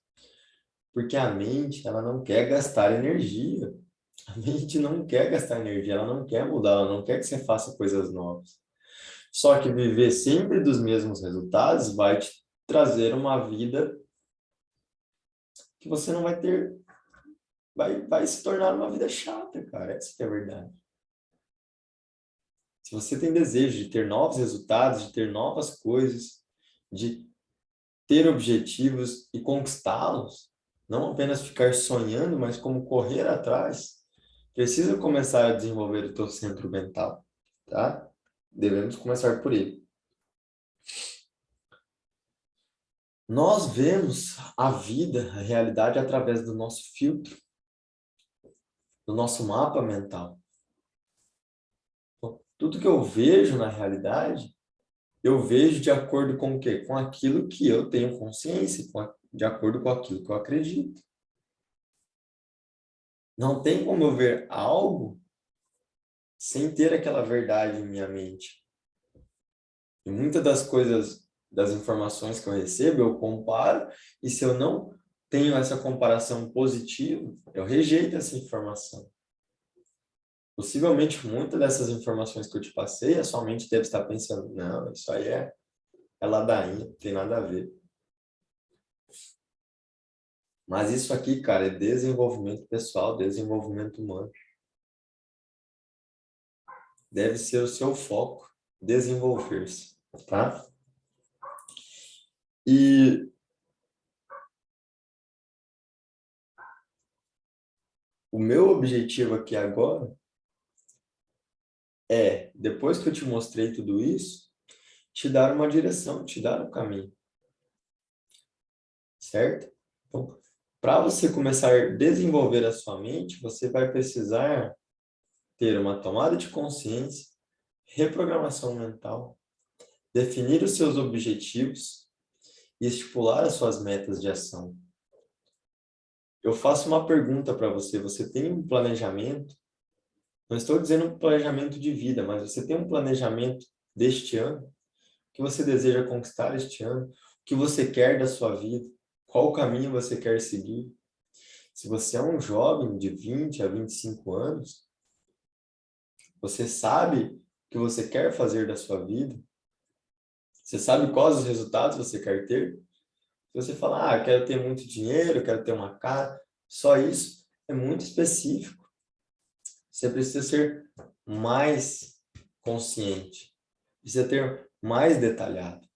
porque a mente, ela não quer gastar energia. A mente não quer gastar energia, ela não quer mudar, ela não quer que você faça coisas novas. Só que viver sempre dos mesmos resultados vai te trazer uma vida que você não vai ter, vai se tornar uma vida chata, cara. Essa que é a verdade. Se você tem desejo de ter novos resultados, de ter novas coisas, de ter objetivos e conquistá-los, não apenas ficar sonhando, mas como correr atrás, precisa começar a desenvolver o teu centro mental, tá? Devemos começar por ele. Nós vemos a vida, a realidade, através do nosso filtro, do nosso mapa mental. Então, tudo que eu vejo na realidade, eu vejo de acordo com o quê? Com aquilo que eu tenho consciência, de acordo com aquilo que eu acredito. Não tem como eu ver algo sem ter aquela verdade em minha mente. E muitas das coisas, das informações que eu recebo, eu comparo, e se eu não tenho essa comparação positiva, eu rejeito essa informação. Possivelmente, muitas dessas informações que eu te passei, a sua mente deve estar pensando, não, isso aí é ladainha, não tem nada a ver. Mas isso aqui, cara, é desenvolvimento pessoal, desenvolvimento humano. Deve ser o seu foco, desenvolver-se, tá? E o meu objetivo aqui agora é, depois que eu te mostrei tudo isso, te dar uma direção, te dar um caminho, certo? Então, para você começar a desenvolver a sua mente, você vai precisar ter uma tomada de consciência, reprogramação mental, definir os seus objetivos e estipular as suas metas de ação. Eu faço uma pergunta para você. Você tem um planejamento? Não estou dizendo um planejamento de vida, mas você tem um planejamento deste ano? O que você deseja conquistar este ano? O que você quer da sua vida? Qual caminho você quer seguir? Se você é um jovem de 20 a 25 anos, você sabe o que você quer fazer da sua vida? Você sabe quais os resultados você quer ter? Se você falar, ah, quero ter muito dinheiro, quero ter uma casa, só isso é muito específico. Você precisa ser mais consciente, precisa ter mais detalhado.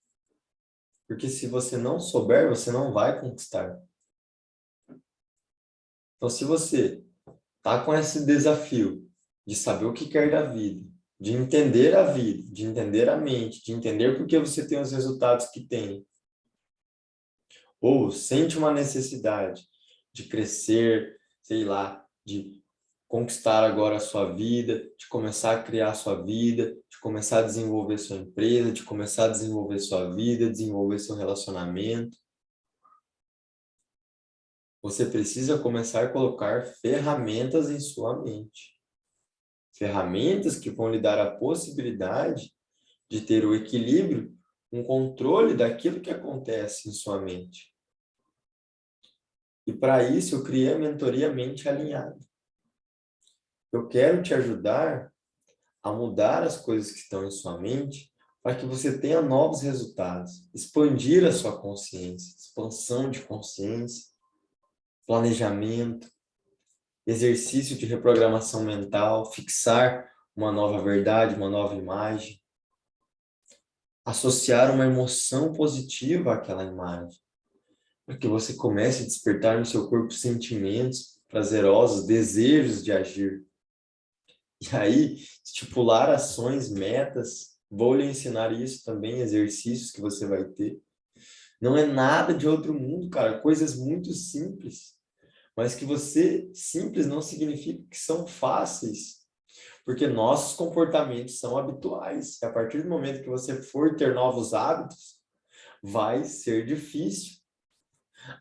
Porque se você não souber, você não vai conquistar. Então, se você tá com esse desafio de saber o que quer da vida, de entender a vida, de entender a mente, de entender por que você tem os resultados que tem, ou sente uma necessidade de crescer, sei lá, de conquistar agora a sua vida, de começar a criar a sua vida, de começar a desenvolver sua empresa, de começar a desenvolver sua vida, desenvolver seu relacionamento, você precisa começar a colocar ferramentas em sua mente. Ferramentas que vão lhe dar a possibilidade de ter o equilíbrio, um controle daquilo que acontece em sua mente. E para isso eu criei a mentoria Mente Alinhada. Eu quero te ajudar a mudar as coisas que estão em sua mente para que você tenha novos resultados, expandir a sua consciência, expansão de consciência, planejamento, exercício de reprogramação mental, fixar uma nova verdade, uma nova imagem, associar uma emoção positiva àquela imagem, para que você comece a despertar no seu corpo sentimentos prazerosos, desejos de agir. E aí, estipular ações, metas, vou lhe ensinar isso também, exercícios que você vai ter. Não é nada de outro mundo, cara, coisas muito simples, mas que você, simples não significa que são fáceis, porque nossos comportamentos são habituais. E a partir do momento que você for ter novos hábitos, vai ser difícil.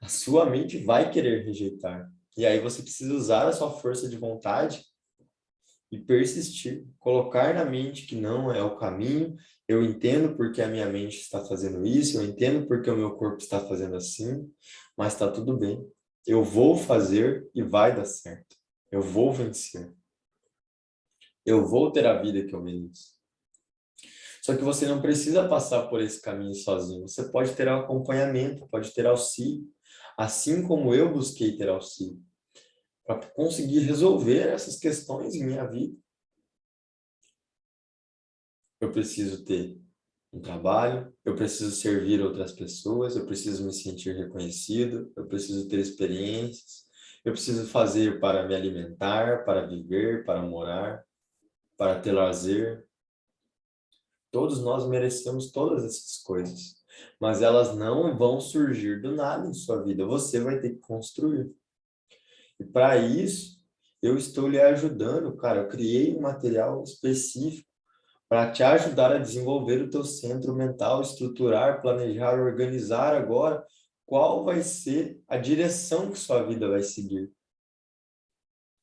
A sua mente vai querer rejeitar. E aí você precisa usar a sua força de vontade e persistir. Colocar na mente que não é o caminho. Eu entendo porque a minha mente está fazendo isso, eu entendo porque o meu corpo está fazendo assim, mas está tudo bem. Eu vou fazer e vai dar certo. Eu vou vencer. Eu vou ter a vida que eu mereço. Só que você não precisa passar por esse caminho sozinho. Você pode ter acompanhamento, pode ter auxílio. Assim como eu busquei ter auxílio. Para conseguir resolver essas questões em minha vida. Eu preciso ter um trabalho, eu preciso servir outras pessoas, eu preciso me sentir reconhecido, eu preciso ter experiências, eu preciso fazer para me alimentar, para viver, para morar, para ter lazer. Todos nós merecemos todas essas coisas, mas elas não vão surgir do nada em sua vida, você vai ter que construir. E para isso, eu estou lhe ajudando, cara, eu criei um material específico para te ajudar a desenvolver o teu centro mental, estruturar, planejar, organizar agora qual vai ser a direção que sua vida vai seguir.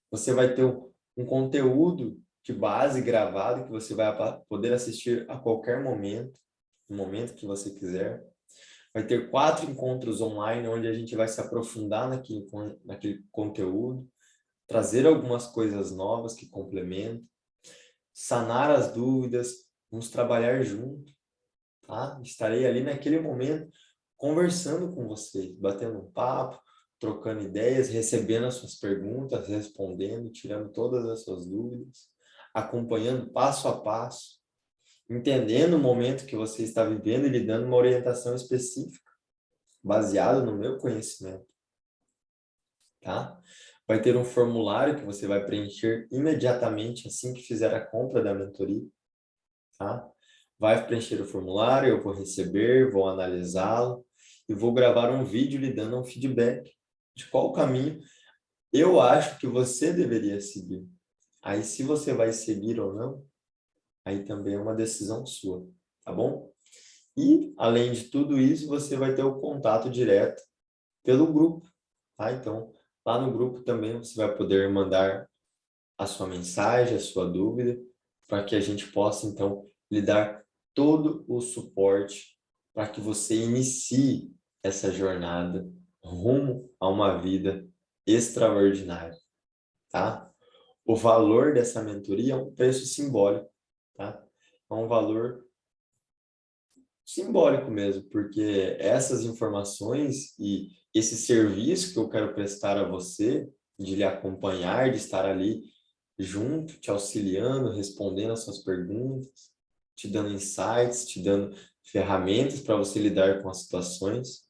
Você vai ter um conteúdo de base gravado que você vai poder assistir a qualquer momento, no momento que você quiser. Vai ter 4 encontros online onde a gente vai se aprofundar naquele conteúdo, trazer algumas coisas novas que complementam, sanar as dúvidas, vamos trabalhar junto, tá? Estarei ali naquele momento conversando com você, batendo um papo, trocando ideias, recebendo as suas perguntas, respondendo, tirando todas as suas dúvidas, acompanhando passo a passo, entendendo o momento que você está vivendo e lhe dando uma orientação específica, baseada no meu conhecimento, tá? Vai ter um formulário que você vai preencher imediatamente assim que fizer a compra da mentoria, tá? Vai preencher o formulário, eu vou receber, vou analisá-lo e vou gravar um vídeo lhe dando um feedback de qual caminho eu acho que você deveria seguir. Aí, se você vai seguir ou não, aí também é uma decisão sua, tá bom? E, além de tudo isso, você vai ter o contato direto pelo grupo, tá? Então, lá no grupo também você vai poder mandar a sua mensagem, a sua dúvida, para que a gente possa, então, lhe dar todo o suporte para que você inicie essa jornada rumo a uma vida extraordinária, tá? O valor dessa mentoria é um preço simbólico, tá? É um valor simbólico mesmo, porque essas informações e esse serviço que eu quero prestar a você, de lhe acompanhar, de estar ali junto, te auxiliando, respondendo as suas perguntas, te dando insights, te dando ferramentas para você lidar com as situações,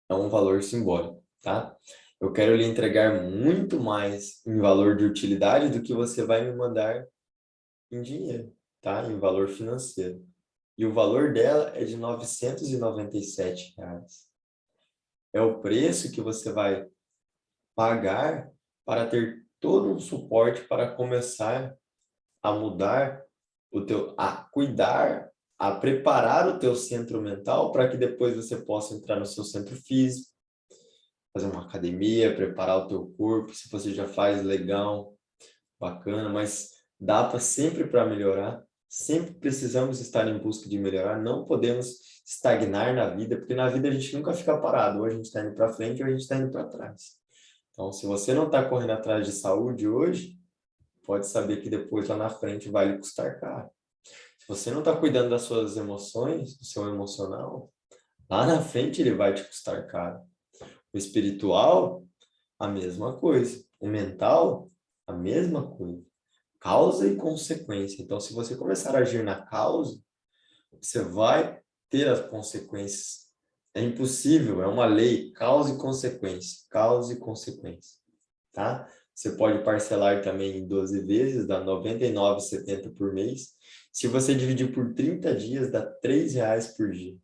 é um valor simbólico, tá? Eu quero lhe entregar muito mais em valor de utilidade do que você vai me mandar em dinheiro, tá? Em valor financeiro. E o valor dela é de R$ 997. É o preço que você vai pagar para ter todo um suporte para começar a mudar a cuidar, a preparar o teu centro mental para que depois você possa entrar no seu centro físico, fazer uma academia, preparar o teu corpo, se você já faz, legal, bacana, mas dá para sempre para melhorar, sempre precisamos estar em busca de melhorar, não podemos estagnar na vida, porque na vida a gente nunca fica parado, ou a gente está indo para frente ou a gente está indo para trás. Então, se você não está correndo atrás de saúde hoje, pode saber que depois lá na frente vai lhe custar caro. Se você não está cuidando das suas emoções, do seu emocional, lá na frente ele vai te custar caro. O espiritual, a mesma coisa. O mental, a mesma coisa. Causa e consequência. Então, se você começar a agir na causa, você vai ter as consequências. É impossível, é uma lei, causa e consequência. Causa e consequência. Tá? Você pode parcelar também em 12 vezes, dá R$ 99,70 por mês. Se você dividir por 30 dias, dá R$ 3 por dia.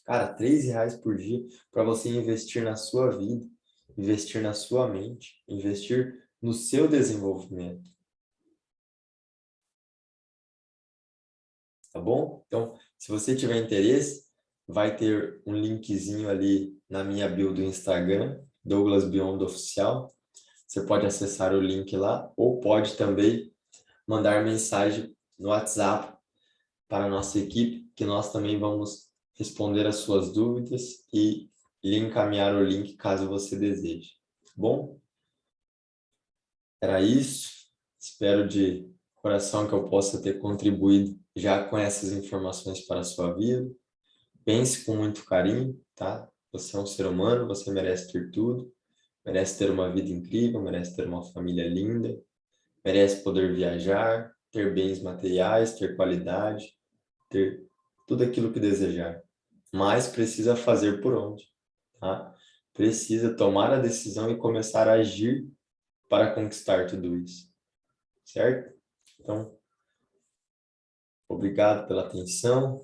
Cara, R$ 3 por dia para você investir na sua vida, investir na sua mente, investir no seu desenvolvimento. Tá bom? Então, se você tiver interesse, vai ter um linkzinho ali na minha bio do Instagram, Douglas Beyond Oficial. Você pode acessar o link lá ou pode também mandar mensagem no WhatsApp para a nossa equipe, que nós também vamos responder as suas dúvidas e lhe encaminhar o link caso você deseje. Bom, era isso. Espero de coração que eu possa ter contribuído já com essas informações para a sua vida. Pense com muito carinho, tá? Você é um ser humano, você merece ter tudo, merece ter uma vida incrível, merece ter uma família linda, merece poder viajar, ter bens materiais, ter qualidade, ter tudo aquilo que desejar. Mas precisa fazer por onde, tá? Precisa tomar a decisão e começar a agir para conquistar tudo isso, certo? Então, obrigado pela atenção.